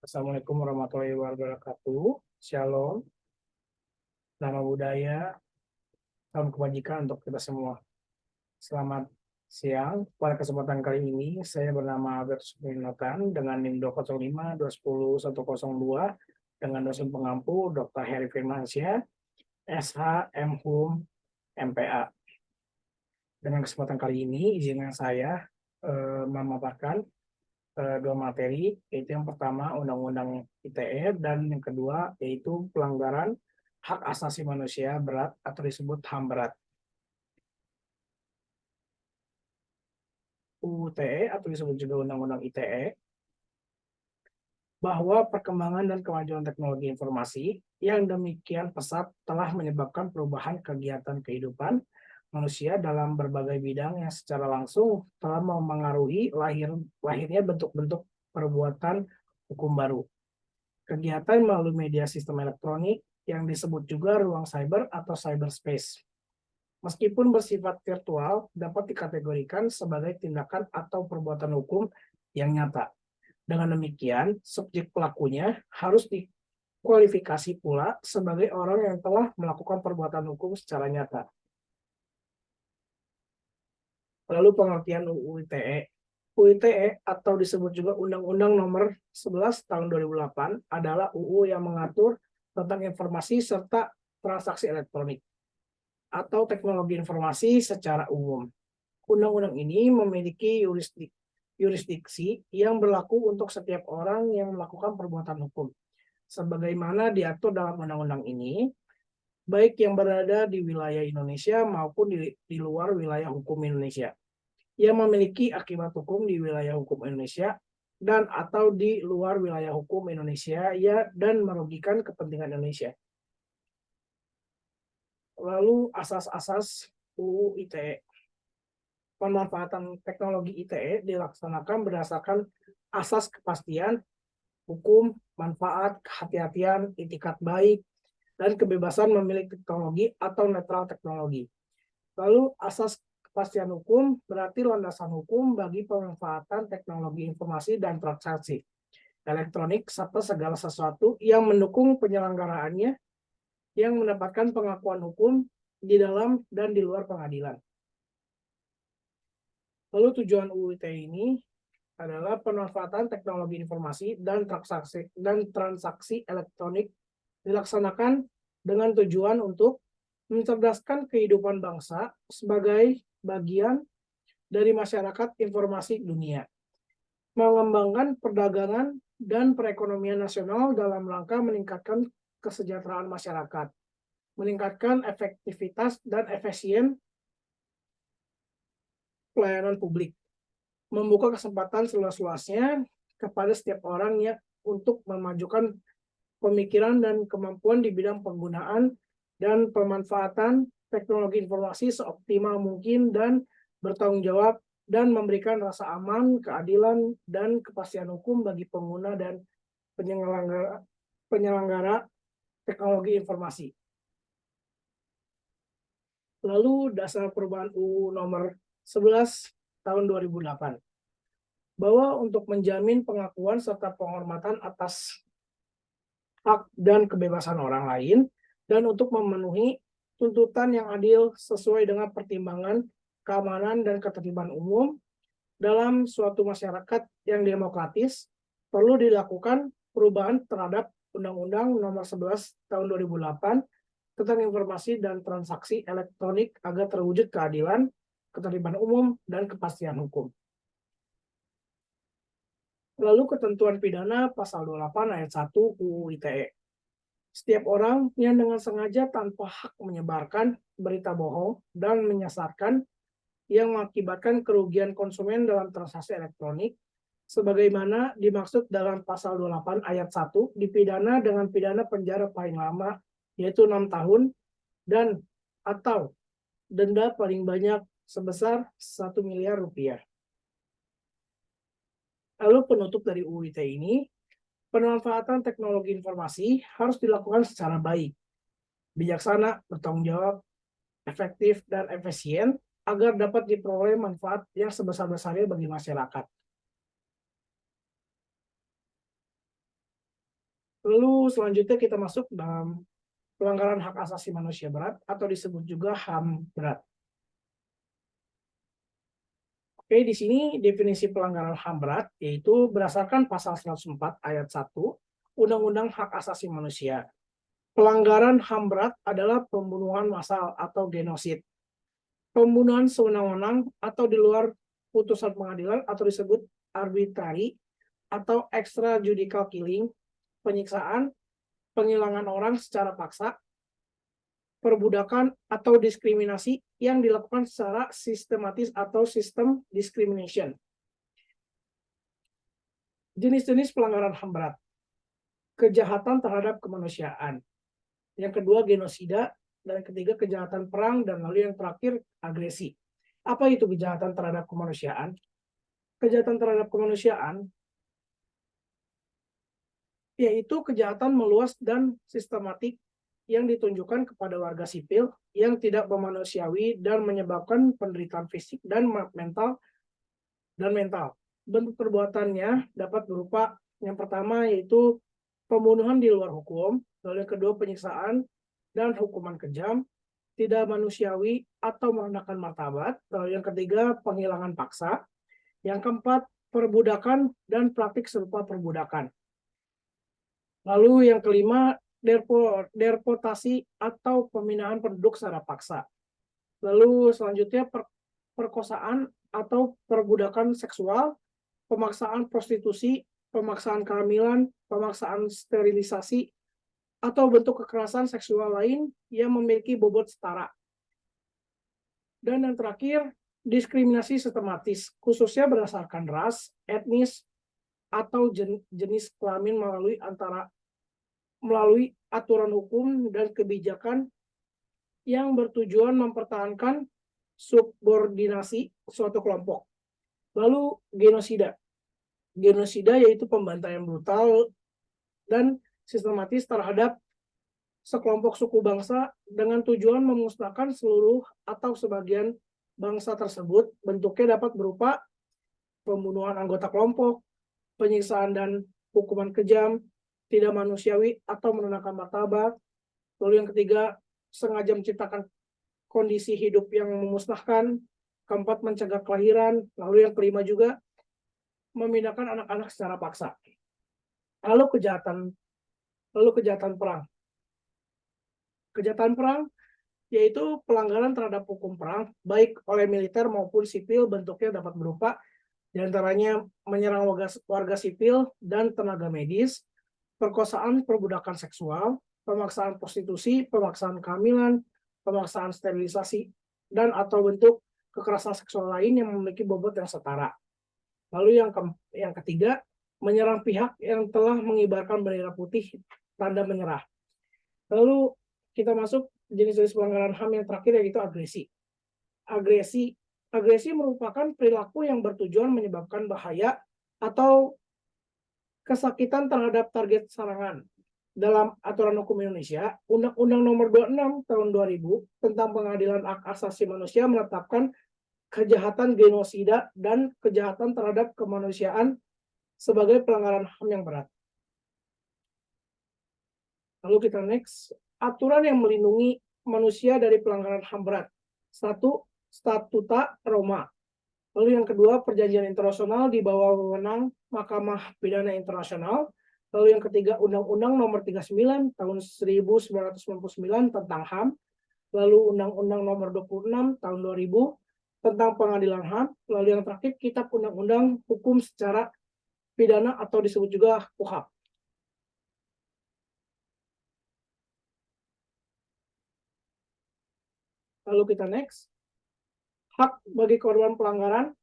Assalamualaikum warahmatullahi wabarakatuh. Shalom, nama budaya, salam kebajikan untuk kita semua. Selamat siang. Pada kesempatan kali ini, saya bernama Albertus Pinatan dengan NIM 205-210-102 dengan dosen pengampu Dr. Heri Firmansyah, SH, MHum, MPA. Dengan kesempatan kali ini, izinkan saya memaparkan dua materi, yaitu yang pertama Undang-Undang ITE dan yang kedua yaitu pelanggaran hak asasi manusia berat atau disebut HAM berat. UU ITE atau disebut juga Undang-Undang ITE bahwa perkembangan dan kemajuan teknologi informasi yang demikian pesat telah menyebabkan perubahan kegiatan kehidupan manusia dalam berbagai bidang yang secara langsung telah memengaruhi lahirnya bentuk-bentuk perbuatan hukum baru. Kegiatan melalui media sistem elektronik yang disebut juga ruang cyber atau cyberspace. Meskipun bersifat virtual, dapat dikategorikan sebagai tindakan atau perbuatan hukum yang nyata. Dengan demikian, subjek pelakunya harus dikualifikasi pula sebagai orang yang telah melakukan perbuatan hukum secara nyata. Lalu pengertian UU ITE. UU ITE atau disebut juga Undang-Undang Nomor 11 Tahun 2008 adalah UU yang mengatur tentang informasi serta transaksi elektronik atau teknologi informasi secara umum. Undang-undang ini memiliki yurisdiksi yang berlaku untuk setiap orang yang melakukan perbuatan hukum. Sebagaimana diatur dalam undang-undang ini, baik yang berada di wilayah Indonesia maupun di luar wilayah hukum Indonesia, yang memiliki akibat hukum di wilayah hukum Indonesia dan atau di luar wilayah hukum Indonesia ya dan merugikan kepentingan Indonesia. Lalu asas-asas UU ITE. Pemanfaatan teknologi ITE dilaksanakan berdasarkan asas kepastian hukum, manfaat, kehati-hatian, itikat baik, dan kebebasan memilih teknologi atau netral teknologi. Lalu asas kepastian hukum berarti landasan hukum bagi pemanfaatan teknologi informasi dan transaksi elektronik serta segala sesuatu yang mendukung penyelenggaraannya yang mendapatkan pengakuan hukum di dalam dan di luar pengadilan. Lalu tujuan UU ITE ini adalah pemanfaatan teknologi informasi dan transaksi elektronik dilaksanakan dengan tujuan untuk mencerdaskan kehidupan bangsa sebagai bagian dari masyarakat informasi dunia, mengembangkan perdagangan dan perekonomian nasional dalam rangka meningkatkan kesejahteraan masyarakat, meningkatkan efektivitas dan efisien pelayanan publik, membuka kesempatan seluas-luasnya kepada setiap orang ya untuk memajukan pemikiran dan kemampuan di bidang penggunaan dan pemanfaatan teknologi informasi seoptimal mungkin dan bertanggung jawab dan memberikan rasa aman, keadilan, dan kepastian hukum bagi pengguna dan penyelenggara teknologi informasi. Lalu dasar perubahan UU nomor 11 tahun 2008. Bahwa untuk menjamin pengakuan serta penghormatan atas hak dan kebebasan orang lain, dan untuk memenuhi tuntutan yang adil sesuai dengan pertimbangan keamanan dan ketertiban umum dalam suatu masyarakat yang demokratis, perlu dilakukan perubahan terhadap Undang-Undang Nomor 11 Tahun 2008 tentang informasi dan transaksi elektronik agar terwujud keadilan, ketertiban umum, dan kepastian hukum. Lalu ketentuan pidana pasal 28 ayat 1 UU ITE. Setiap orang yang dengan sengaja tanpa hak menyebarkan berita bohong dan menyesatkan yang mengakibatkan kerugian konsumen dalam transaksi elektronik, sebagaimana dimaksud dalam pasal 28 ayat 1, dipidana dengan pidana penjara paling lama, yaitu 6 tahun, dan atau denda paling banyak sebesar 1 miliar rupiah. Lalu penutup dari UU ITE ini, pemanfaatan teknologi informasi harus dilakukan secara baik, bijaksana, bertanggung jawab, efektif, dan efisien agar dapat diperoleh manfaat yang sebesar-besarnya bagi masyarakat. Lalu selanjutnya kita masuk dalam pelanggaran hak asasi manusia berat atau disebut juga HAM berat. Oke, di sini definisi pelanggaran HAM berat yaitu berdasarkan pasal 104 ayat 1 Undang-Undang Hak Asasi Manusia. Pelanggaran HAM berat adalah pembunuhan massal atau genosid, pembunuhan sewenang-wenang atau di luar putusan pengadilan atau disebut arbitrary atau extrajudicial killing, penyiksaan, penghilangan orang secara paksa, perbudakan atau diskriminasi yang dilakukan secara sistematis atau sistem discrimination. Jenis-jenis pelanggaran HAM berat. Kejahatan terhadap kemanusiaan. Yang kedua genosida, dan yang ketiga kejahatan perang, dan lalu yang terakhir agresi. Apa itu kejahatan terhadap kemanusiaan? Kejahatan terhadap kemanusiaan yaitu kejahatan meluas dan sistematik yang ditunjukkan kepada warga sipil yang tidak memanusiawi dan menyebabkan penderitaan fisik dan mental. Bentuk perbuatannya dapat berupa yang pertama yaitu pembunuhan di luar hukum, lalu yang kedua penyiksaan dan hukuman kejam, tidak manusiawi atau merendahkan martabat, lalu yang ketiga penghilangan paksa, yang keempat perbudakan dan praktik serupa perbudakan. Lalu yang kelima deportasi atau pemindahan penduduk secara paksa. Lalu selanjutnya perkosaan atau perbudakan seksual, pemaksaan prostitusi, pemaksaan kehamilan, pemaksaan sterilisasi, atau bentuk kekerasan seksual lain yang memiliki bobot setara. Dan yang terakhir, diskriminasi sistematis, khususnya berdasarkan ras, etnis, atau jenis kelamin melalui aturan hukum dan kebijakan yang bertujuan mempertahankan subordinasi suatu kelompok. Lalu genosida. Genosida yaitu pembantaian brutal dan sistematis terhadap sekelompok suku bangsa dengan tujuan memusnahkan seluruh atau sebagian bangsa tersebut. Bentuknya dapat berupa pembunuhan anggota kelompok, penyiksaan dan hukuman kejam, tidak manusiawi atau merendahkan martabat. Lalu yang ketiga, sengaja menciptakan kondisi hidup yang memusnahkan. Keempat, mencegah kelahiran. Lalu yang kelima juga, memindahkan anak-anak secara paksa. Lalu kejahatan perang. Kejahatan perang yaitu pelanggaran terhadap hukum perang, baik oleh militer maupun sipil. Bentuknya dapat berupa diantaranya menyerang warga sipil dan tenaga medis, perkosaan, perbudakan seksual, pemaksaan prostitusi, pemaksaan kehamilan, pemaksaan sterilisasi, dan atau bentuk kekerasan seksual lain yang memiliki bobot yang setara. Lalu yang ketiga, menyerang pihak yang telah mengibarkan bendera putih tanda menyerah. Lalu kita masuk jenis-jenis pelanggaran HAM yang terakhir yaitu agresi. Agresi merupakan perilaku yang bertujuan menyebabkan bahaya atau kesakitan terhadap target serangan. Dalam aturan hukum Indonesia, Undang-Undang Nomor 26 Tahun 2000 tentang Pengadilan Hak Asasi Manusia menetapkan kejahatan genosida dan kejahatan terhadap kemanusiaan sebagai pelanggaran HAM yang berat. Lalu kita next, aturan yang melindungi manusia dari pelanggaran HAM berat. 1. Statuta Roma. Lalu yang kedua, perjanjian internasional di bawah wewenang Mahkamah Pidana Internasional. Lalu yang ketiga, Undang-Undang Nomor 39 Tahun 1999 tentang HAM. Lalu Undang-Undang Nomor 26 Tahun 2000 tentang Pengadilan HAM. Lalu yang terakhir, Kitab Undang-Undang Hukum Secara Pidana atau disebut juga KUHP. Lalu kita next. Hak bagi korban pelanggaran.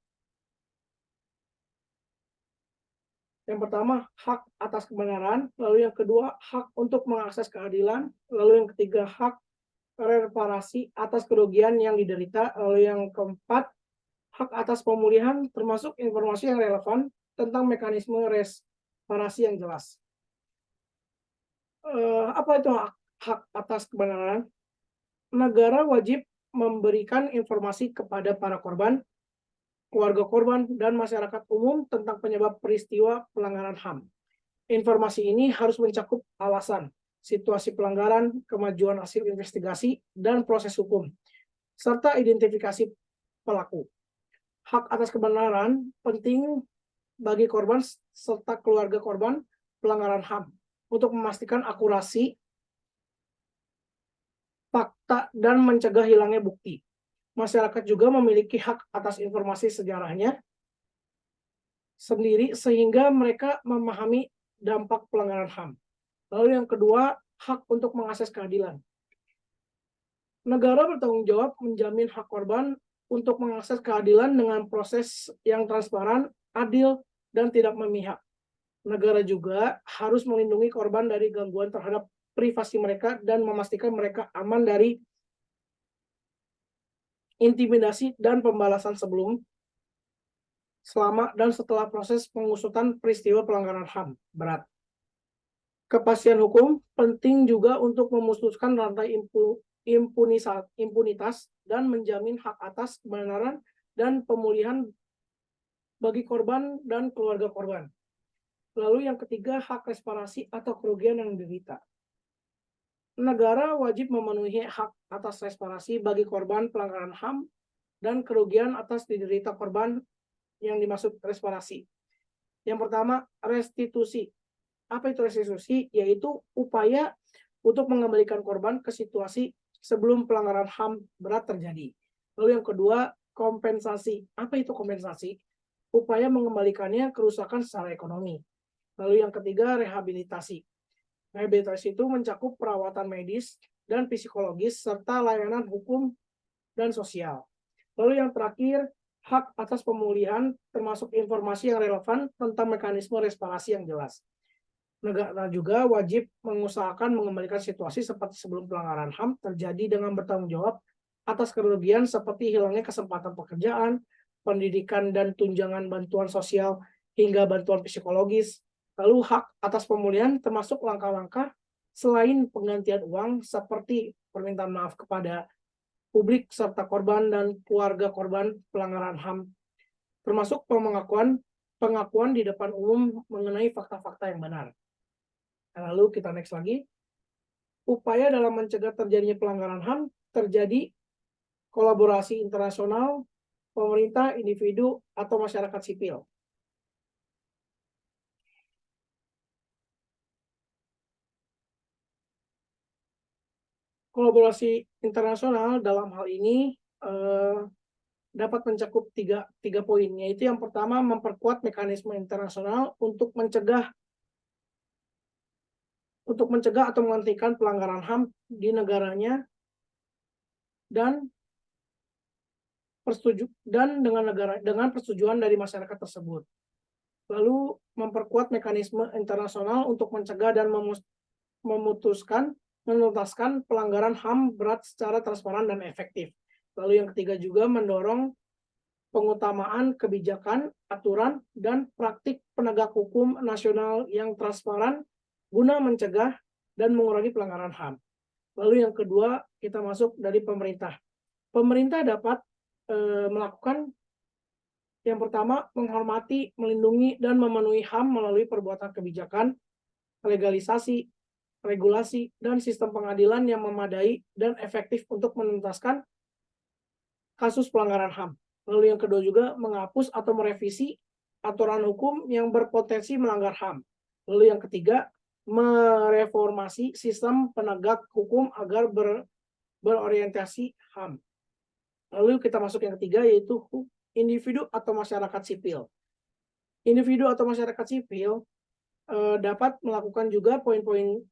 Yang pertama, hak atas kebenaran. Lalu yang kedua, hak untuk mengakses keadilan. Lalu yang ketiga, hak reparasi atas kerugian yang diderita. Lalu yang keempat, hak atas pemulihan termasuk informasi yang relevan tentang mekanisme reparasi yang jelas. Apa itu hak atas kebenaran? Negara wajib memberikan informasi kepada para korban, keluarga korban, dan masyarakat umum tentang penyebab peristiwa pelanggaran HAM. Informasi ini harus mencakup alasan, situasi pelanggaran, kemajuan hasil investigasi, dan proses hukum, serta identifikasi pelaku. Hak atas kebenaran penting bagi korban serta keluarga korban pelanggaran HAM untuk memastikan akurasi fakta dan mencegah hilangnya bukti. Masyarakat juga memiliki hak atas informasi sejarahnya sendiri sehingga mereka memahami dampak pelanggaran HAM. Lalu yang kedua, hak untuk mengakses keadilan. Negara bertanggung jawab menjamin hak korban untuk mengakses keadilan dengan proses yang transparan, adil, dan tidak memihak. Negara juga harus melindungi korban dari gangguan terhadap privasi mereka dan memastikan mereka aman dari intimidasi dan pembalasan sebelum, selama, dan setelah proses pengusutan peristiwa pelanggaran HAM berat. Kepastian hukum penting juga untuk memutuskan rantai impunitas dan menjamin hak atas kebenaran dan pemulihan bagi korban dan keluarga korban. Lalu yang ketiga, hak reparasi atau kerugian yang diderita. Negara wajib memenuhi hak atas reparasi bagi korban pelanggaran HAM dan kerugian atas diderita korban yang dimaksud reparasi. Yang pertama, restitusi. Apa itu restitusi? Yaitu upaya untuk mengembalikan korban ke situasi sebelum pelanggaran HAM berat terjadi. Lalu yang kedua, kompensasi. Apa itu kompensasi? Upaya mengembalikannya kerusakan secara ekonomi. Lalu yang ketiga, rehabilitasi. Rehabilitasi itu mencakup perawatan medis dan psikologis serta layanan hukum dan sosial. Lalu yang terakhir, hak atas pemulihan termasuk informasi yang relevan tentang mekanisme reparasi yang jelas. Negara juga wajib mengusahakan mengembalikan situasi seperti sebelum pelanggaran HAM terjadi dengan bertanggung jawab atas kerugian seperti hilangnya kesempatan pekerjaan, pendidikan dan tunjangan bantuan sosial hingga bantuan psikologis. Lalu hak atas pemulihan termasuk langkah-langkah selain penggantian uang seperti permintaan maaf kepada publik serta korban dan keluarga korban pelanggaran HAM, termasuk pengakuan di depan umum mengenai fakta-fakta yang benar. Lalu kita next lagi. Upaya dalam mencegah terjadinya pelanggaran HAM terjadi kolaborasi internasional, pemerintah, individu, atau masyarakat sipil. Kolaborasi internasional dalam hal ini dapat mencakup tiga poin, yaitu yang pertama memperkuat mekanisme internasional untuk mencegah atau menghentikan pelanggaran HAM di negaranya dan dengan persetujuan dari masyarakat tersebut. Lalu memperkuat mekanisme internasional untuk mencegah dan menuntaskan pelanggaran HAM berat secara transparan dan efektif. Lalu yang ketiga juga mendorong pengutamaan kebijakan, aturan, dan praktik penegak hukum nasional yang transparan guna mencegah dan mengurangi pelanggaran HAM. Lalu yang kedua, kita masuk dari pemerintah. Pemerintah dapat melakukan yang pertama, menghormati, melindungi, dan memenuhi HAM melalui perbuatan kebijakan, legalisasi, regulasi, dan sistem pengadilan yang memadai dan efektif untuk menuntaskan kasus pelanggaran HAM. Lalu yang kedua juga menghapus atau merevisi aturan hukum yang berpotensi melanggar HAM. Lalu yang ketiga, mereformasi sistem penegak hukum agar berorientasi HAM. Lalu kita masuk yang ketiga, yaitu individu atau masyarakat sipil. Individu atau masyarakat sipil dapat melakukan juga poin-poin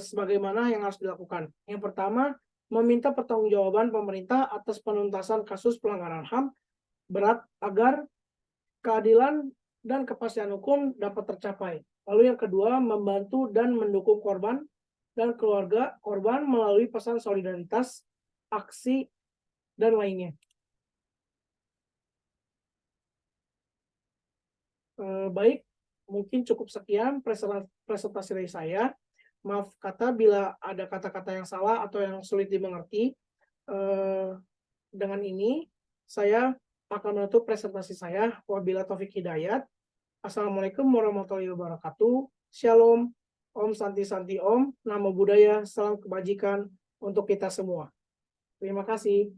sebagaimana yang harus dilakukan. Yang pertama, meminta pertanggungjawaban pemerintah atas penuntasan kasus pelanggaran HAM berat agar keadilan dan kepastian hukum dapat tercapai. Lalu yang kedua, membantu dan mendukung korban dan keluarga korban melalui pesan solidaritas, aksi, dan lainnya. Baik, mungkin cukup sekian presentasi dari saya. Maaf kata bila ada kata-kata yang salah atau yang sulit dimengerti. Dengan ini, saya akan menutup presentasi saya. Wabillahi taufik hidayat. Assalamualaikum warahmatullahi wabarakatuh. Shalom, Om Santi Santi Om, Namo Buddhaya, salam kebajikan untuk kita semua. Terima kasih.